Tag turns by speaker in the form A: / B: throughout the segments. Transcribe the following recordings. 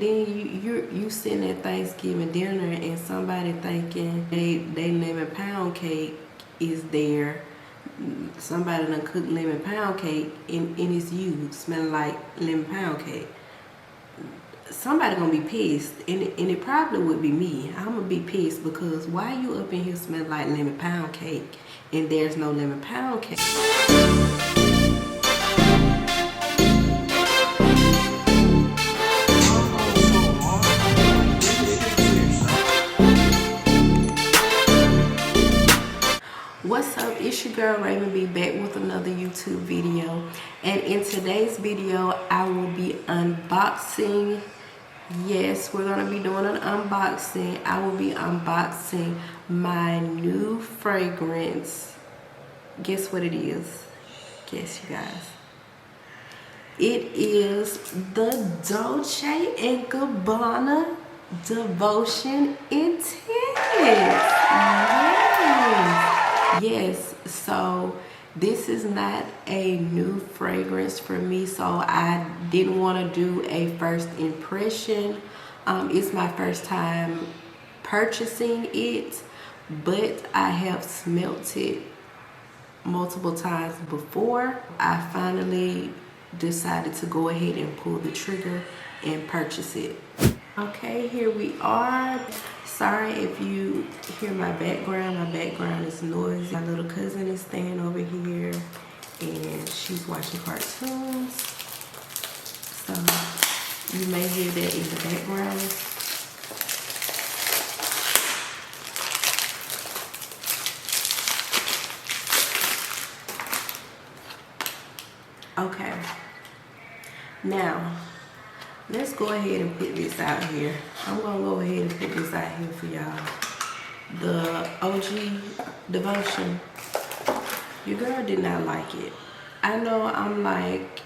A: then you sitting at Thanksgiving dinner and somebody thinking they lemon pound cake is there. Somebody done cooked lemon pound cake and it's you smelling like lemon pound cake. Somebody gonna be pissed, and it probably would be me. I'm gonna be pissed because why you up in here smelling like lemon pound cake and there's no lemon pound cake? What's up, it's your girl Raven B back with another YouTube video, and in today's video I will be unboxing. Yes, we're gonna be doing an unboxing. I will be unboxing my new fragrance. Guess what it is? Guess, you guys. It is the Dolce & Gabbana Devotion Intense. Yes, so this is not a new fragrance for me, so I didn't want to do a first impression. It's my first time purchasing it, but I have smelt it multiple times before. I finally decided to go ahead and pull the trigger and purchase it. Okay, here we are. Sorry if you hear my background. My background is noisy. My little cousin is staying over here and she's watching cartoons. So you may hear that in the background. Okay. Now, let's go ahead and put this out here. I'm gonna go ahead and put this out here for y'all. The OG Devotion. Your girl did not like it. I know I'm like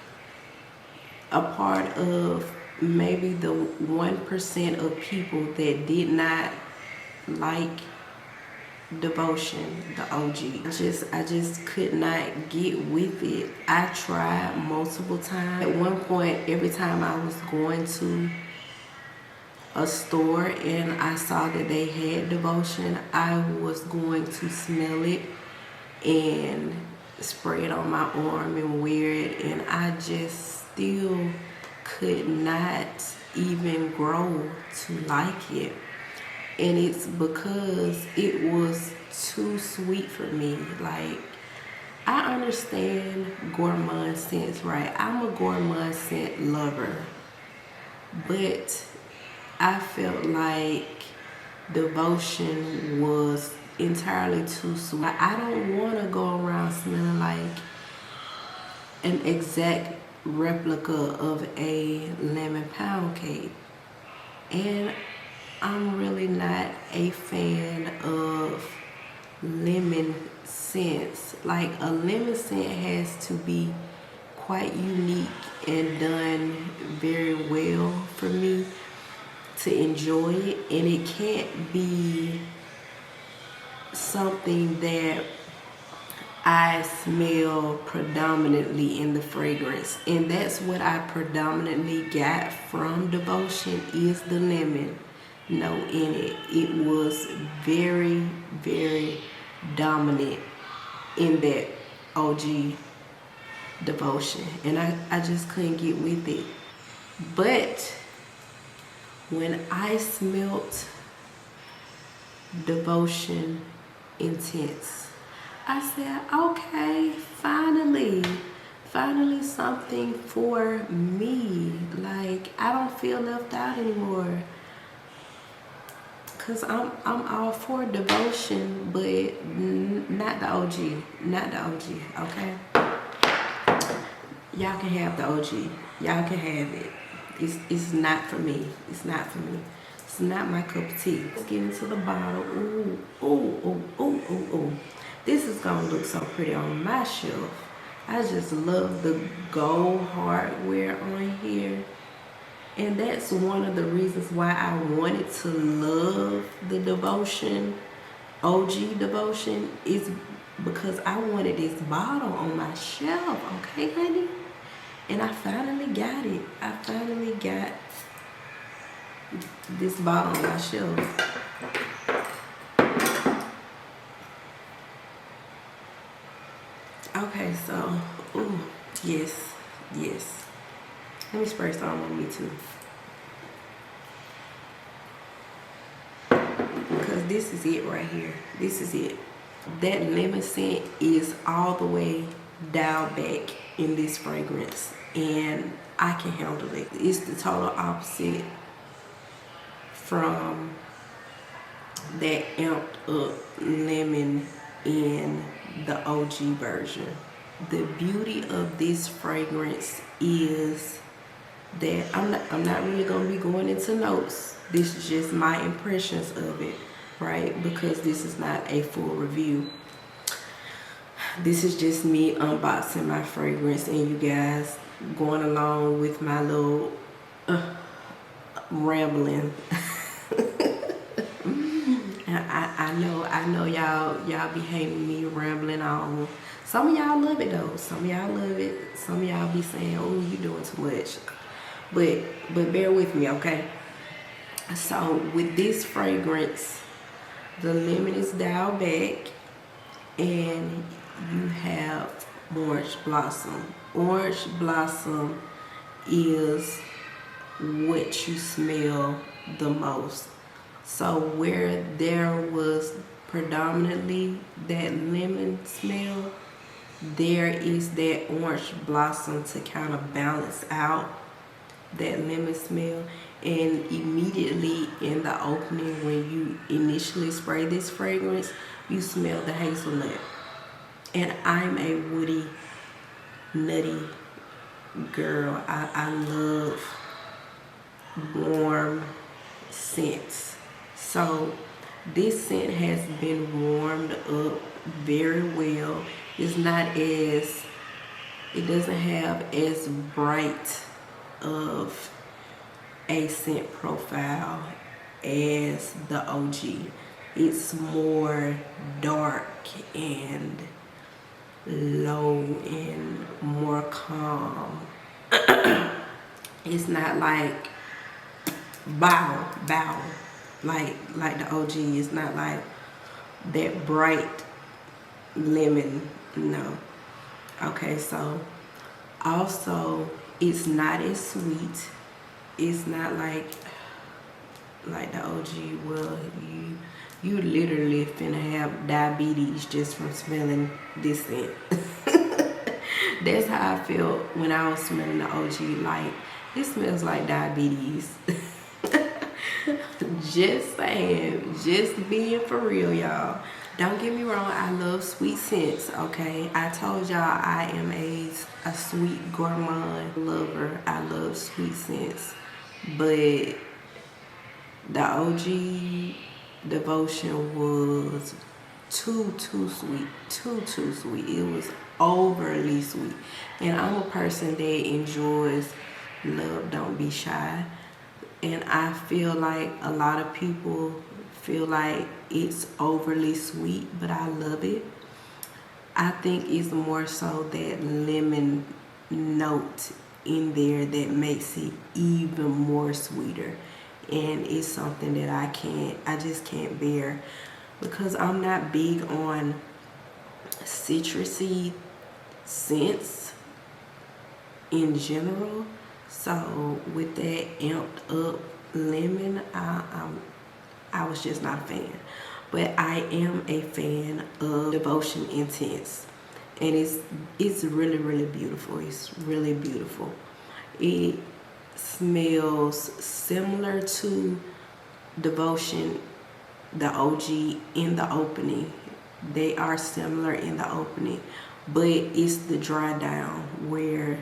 A: a part of maybe the 1% of people that did not like Devotion, the OG. I just could not get with it. I tried multiple times. At one point, every time I was going to a store and I saw that they had Devotion, I was going to smell it and spray it on my arm and wear it, and I just still could not even grow to like it. And it's because it was too sweet for me. Like, I understand gourmand scents, right? I'm a gourmand scent lover. But I felt like Devotion was entirely too sweet. I don't want to go around smelling like an exact replica of a lemon pound cake. And I'm really not a fan of lemon scents. Like, a lemon scent has to be quite unique and done very well for me to enjoy it, and it can't be something that I smell predominantly in the fragrance. And that's what I predominantly got from Devotion, is the lemon note in it. It was very, very dominant in that OG Devotion, and I just couldn't get with it. But when I smelt Devotion Intense, I said, okay, finally something for me. Like, I don't feel left out anymore. Cause I'm all for Devotion, but not the OG, okay? Y'all can have the OG, y'all can have it. It's not for me, it's not for me. It's not my cup of tea. Let's get into the bottle. Ooh, ooh, ooh, ooh, ooh, ooh. This is gonna look so pretty on my shelf. I just love the gold hardware on here. And that's one of the reasons why I wanted to love the Devotion, OG Devotion, is because I wanted this bottle on my shelf, okay, honey? And I finally got it. I finally got this bottle on my shelf. Okay, so, ooh, yes. Let me spray some on me too. Because this is it right here. This is it. That lemon scent is all the way dialed back in this fragrance, and I can handle it. It's the total opposite from that amped up lemon in the OG version. The beauty of this fragrance is that I'm not really gonna be going into notes. This is just my impressions of it, right? Because this is not a full review. This is just me unboxing my fragrance and you guys going along with my little rambling. I know y'all be hating me rambling on. Some of y'all love it though. Some of y'all love it. Some of y'all be saying, "Oh, you doing too much." But bear with me, okay? So with this fragrance, the lemon is dialed back, and you have orange blossom. Orange blossom is what you smell the most. So where there was predominantly that lemon smell, there is that orange blossom to kind of balance out that lemon smell. And immediately in the opening, when you initially spray this fragrance, you smell the hazelnut. And I'm a woody, nutty girl. I love warm scents. So this scent has been warmed up very well. It's not as, it doesn't have as bright of a scent profile as the OG. It's more dark and low and more calm. It's not like bow like the OG. It's not like that bright lemon, no. Okay, so also it's not as sweet. It's not like the OG. Well, you literally finna have diabetes just from smelling this scent. That's how I felt when I was smelling the OG. Like, it smells like diabetes. Just saying, just being for real, y'all. Don't get me wrong, I love sweet scents, okay? I told y'all I am a sweet gourmand lover. I love sweet scents. But the OG Devotion was too sweet. Too sweet. It was overly sweet. And I'm a person that enjoys love, don't be shy. And I feel like a lot of people feel like it's overly sweet, but I love it. I think it's more so that lemon note in there that makes it even more sweeter. And it's something that I just can't bear, because I'm not big on citrusy scents in general. So with that amped up lemon, I was just not a fan. But I am a fan of Devotion Intense, and it's really beautiful. It's really beautiful. It smells similar to Devotion, the OG, in the opening. They are similar in the opening, but it's the dry down where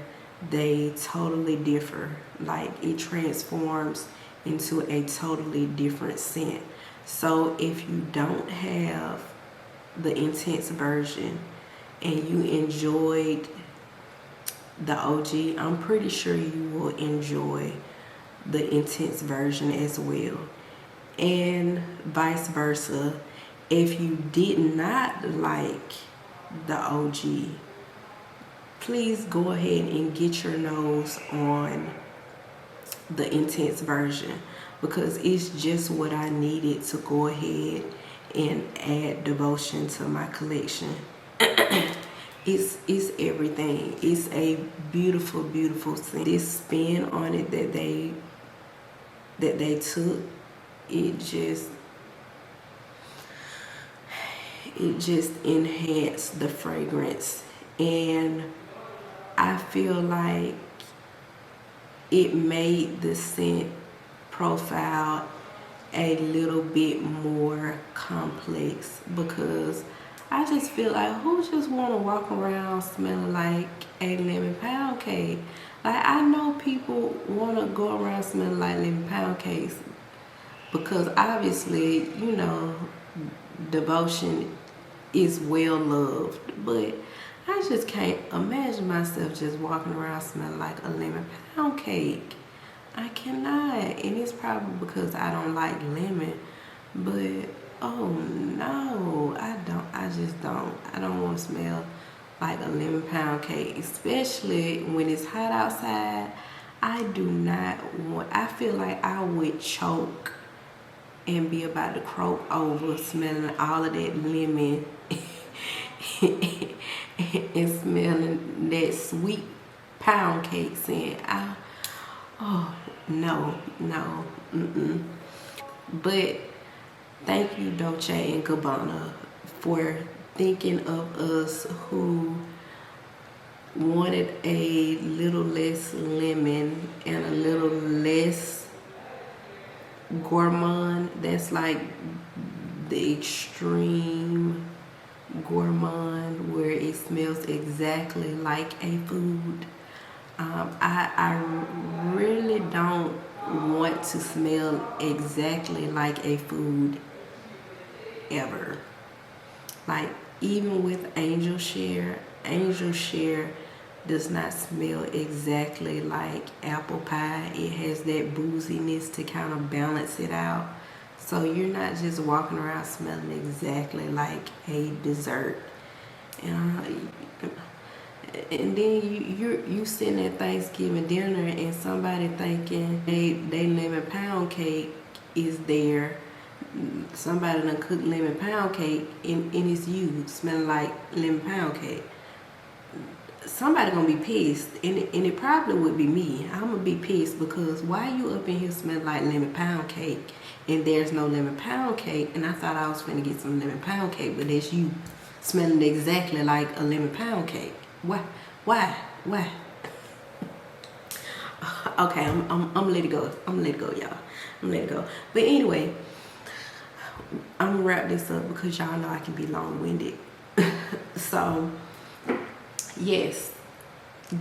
A: they totally differ. Like, it transforms into a totally different scent. So if you don't have the intense version and you enjoyed the OG, I'm pretty sure you will enjoy the intense version as well. And vice versa, if you did not like the OG, please go ahead and get your nose on the intense version, because it's just what I needed to go ahead and add devotion to my collection. It's everything. It's a beautiful, beautiful scent. This spin on it that they took, it just enhanced the fragrance, and I feel like it made the scent profile a little bit more complex, because I just feel like, who just want to walk around smelling like a lemon pound cake? Like, I know people want to go around smelling like lemon pound cakes because obviously, you know, devotion is well loved, but I just can't imagine myself just walking around smelling like a lemon pound cake. I cannot, and it's probably because I don't like lemon, but oh no, I don't want to smell like a lemon pound cake, especially when it's hot outside. I do not want, I feel like I would choke and be about to croak over smelling all of that lemon and smelling that sweet pound cake scent. Oh no. But thank you, Dolce and Gabbana, for thinking of us who wanted a little less lemon and a little less gourmand. That's like the extreme gourmand where it smells exactly like a food. I really don't want to smell exactly like a food ever. Like, even with Angel Share does not smell exactly like apple pie. It has that booziness to kind of balance it out. So you're not just walking around smelling exactly like a dessert. And then you sitting at Thanksgiving dinner and somebody thinking they lemon pound cake is there. Somebody done cooked lemon pound cake and it's you smelling like lemon pound cake. Somebody gonna be pissed, and it probably would be me. I'm gonna be pissed because why you up in here smelling like lemon pound cake and there's no lemon pound cake, and I thought I was finna get some lemon pound cake, but that's you smelling exactly like a lemon pound cake. Why? Okay, I'm gonna let it go. I'm gonna let it go, y'all. I'm gonna let it go. But anyway, I'm gonna wrap this up because y'all know I can be long-winded. So, yes,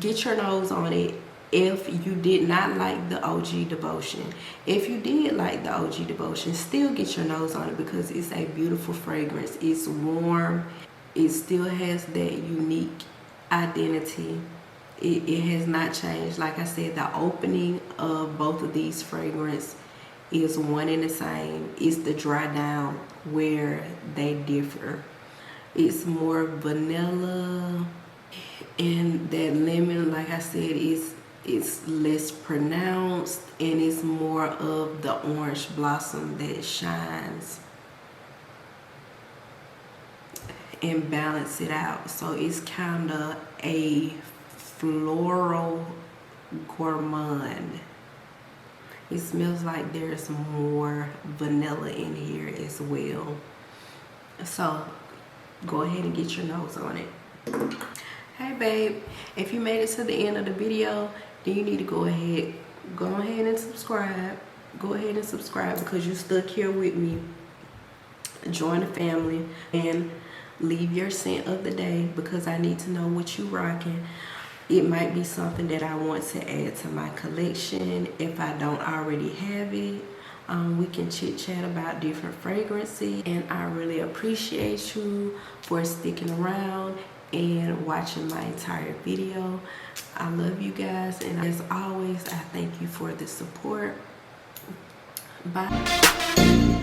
A: get your nose on it if you did not like the OG Devotion. If you did like the OG Devotion, still get your nose on it because it's a beautiful fragrance. It's warm. It still has that unique identity. It has not changed. Like I said, the opening of both of these fragrances is one and the same. It's the dry down where they differ. It's more vanilla, and that lemon, like I said, it's less pronounced, and it's more of the orange blossom that shines and balance it out. So it's kind of a floral gourmand. It smells like there's more vanilla in here as well. So go ahead and get your nose on it. Hey babe, if you made it to the end of the video, then you need to go ahead and subscribe. Go ahead and subscribe because you stuck here with me. Join the family and leave your scent of the day because I need to know what you rocking. It might be something that I want to add to my collection if I don't already have it. We can chit chat about different fragrances, and I really appreciate you for sticking around and watching my entire video. I love you guys, and as always, I thank you for the support. Bye.